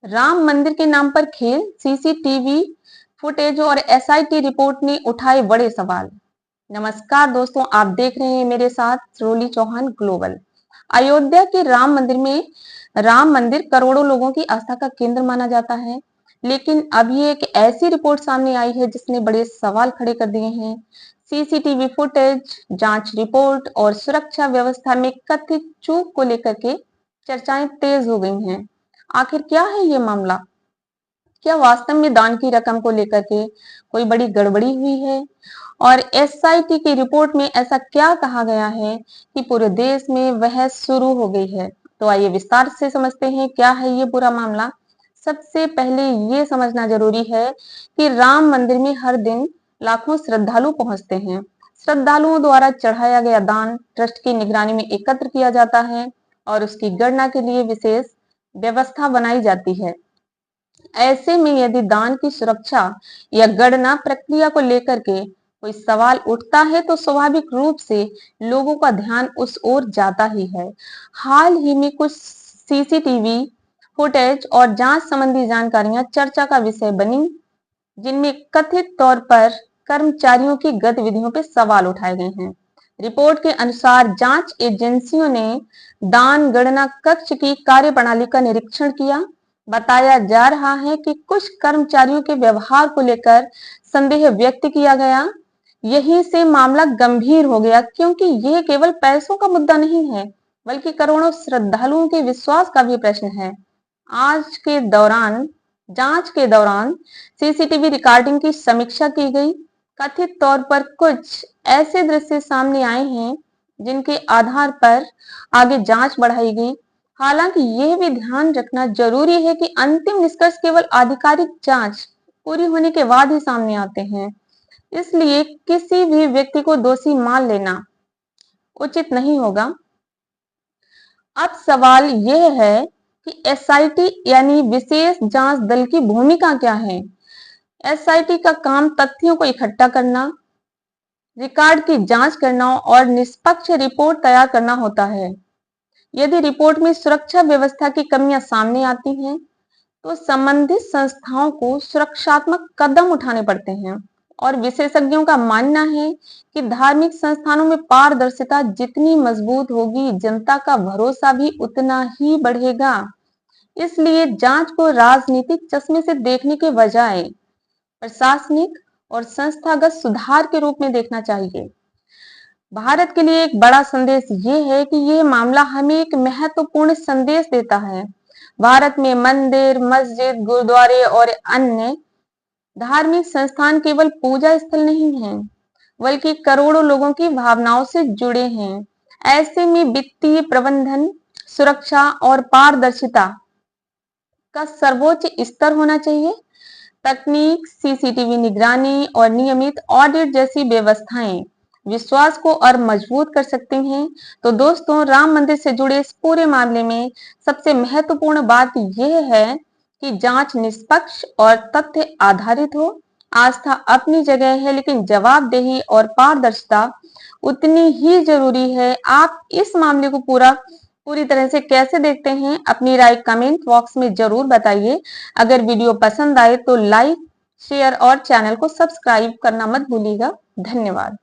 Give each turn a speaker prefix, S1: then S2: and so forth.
S1: राम मंदिर के नाम पर खेल, सीसीटीवी फुटेज और एसआईटी रिपोर्ट ने उठाए बड़े सवाल। नमस्कार दोस्तों, आप देख रहे हैं मेरे साथ रोली चौहान ग्लोबल। अयोध्या के राम मंदिर करोड़ों लोगों की आस्था का केंद्र माना जाता है, लेकिन अभी एक ऐसी रिपोर्ट सामने आई है जिसने बड़े सवाल खड़े कर दिए हैं। सीसीटीवी फुटेज, जांच रिपोर्ट और सुरक्षा व्यवस्था में कथित चूक को लेकर के चर्चाएं तेज हो गई हैं। आखिर क्या है ये मामला? क्या वास्तव में दान की रकम को लेकर के कोई बड़ी गड़बड़ी हुई है? और एसआईटी की रिपोर्ट में ऐसा क्या कहा गया है कि पूरे देश में बहस शुरू हो गई है? तो आइए विस्तार से समझते हैं क्या है ये पूरा मामला। सबसे पहले ये समझना जरूरी है कि राम मंदिर में हर दिन लाखों श्रद्धालु पहुंचते हैं। श्रद्धालुओं द्वारा चढ़ाया गया दान ट्रस्ट की निगरानी में एकत्र किया जाता है और उसकी गणना के लिए विशेष व्यवस्था बनाई जाती है। ऐसे में यदि दान की सुरक्षा या गणना प्रक्रिया को लेकर के कोई सवाल उठता है तो स्वाभाविक रूप से लोगों का ध्यान उस ओर जाता ही है। हाल ही में कुछ सीसीटीवी फुटेज और जांच संबंधी जानकारियां चर्चा का विषय बनी, जिनमें कथित तौर पर कर्मचारियों की गतिविधियों पर सवाल उठाए गए हैं। रिपोर्ट के अनुसार जांच एजेंसियों ने दान गणना कक्ष की कार्यप्रणाली का निरीक्षण किया। बताया जा रहा है कि कुछ कर्मचारियों के व्यवहार को लेकर संदेह व्यक्त किया गया। यहीं से मामला गंभीर हो गया, क्योंकि यह केवल पैसों का मुद्दा नहीं है, बल्कि करोड़ों श्रद्धालुओं के विश्वास का भी प्रश्न है। जांच के दौरान सीसीटीवी रिकॉर्डिंग की समीक्षा की गई। कथित तौर पर कुछ ऐसे दृश्य सामने आए हैं जिनके आधार पर आगे जांच बढ़ाई गई। हालांकि यह भी ध्यान रखना जरूरी है कि अंतिम निष्कर्ष केवल आधिकारिक जांच पूरी होने के बाद ही सामने आते हैं, इसलिए किसी भी व्यक्ति को दोषी मान लेना उचित नहीं होगा। अब सवाल यह है कि एसआईटी यानी विशेष जांच दल की भूमिका क्या है? एसआईटी का काम तथ्यों को इकट्ठा करना, रिकॉर्ड की जांच करना और निष्पक्ष रिपोर्ट तैयार करना होता है। यदि रिपोर्ट में सुरक्षा व्यवस्था की कमियां सामने आती हैं, तो संबंधित संस्थाओं को सुरक्षात्मक कदम उठाने पड़ते हैं और विशेषज्ञों का मानना है कि धार्मिक संस्थानों में पारदर्शिता जितनी मजबूत होगी, जनता का भरोसा भी उतना ही बढ़ेगा। इसलिए जांच को राजनीतिक चश्मे से देखने के बजाय प्रशासनिक और संस्थागत सुधार के रूप में देखना चाहिए। भारत के लिए एक बड़ा संदेश ये है कि यह मामला हमें एक महत्वपूर्ण संदेश देता है। भारत में मंदिर, मस्जिद, गुरुद्वारे और अन्य धार्मिक संस्थान केवल पूजा स्थल नहीं हैं, बल्कि करोड़ों लोगों की भावनाओं से जुड़े हैं। ऐसे में वित्तीय प्रबंधन, सुरक्षा और पारदर्शिता का सर्वोच्च स्तर होना चाहिए। तकनीक, सीसीटीवी निगरानी और नियमित ऑडिट जैसी व्यवस्थाएं विश्वास को और मजबूत कर सकती हैं। तो दोस्तों, राम मंदिर से जुड़े इस पूरे मामले में सबसे महत्वपूर्ण बात यह है कि जांच निष्पक्ष और तथ्य आधारित हो। आस्था अपनी जगह है, लेकिन जवाबदेही और पारदर्शिता उतनी ही जरूरी है। आप इस मामले को पूरी तरह से कैसे देखते हैं? अपनी राय कमेंट बॉक्स में जरूर बताइए। अगर वीडियो पसंद आए तो लाइक, शेयर और चैनल को सब्सक्राइब करना मत भूलिएगा। धन्यवाद।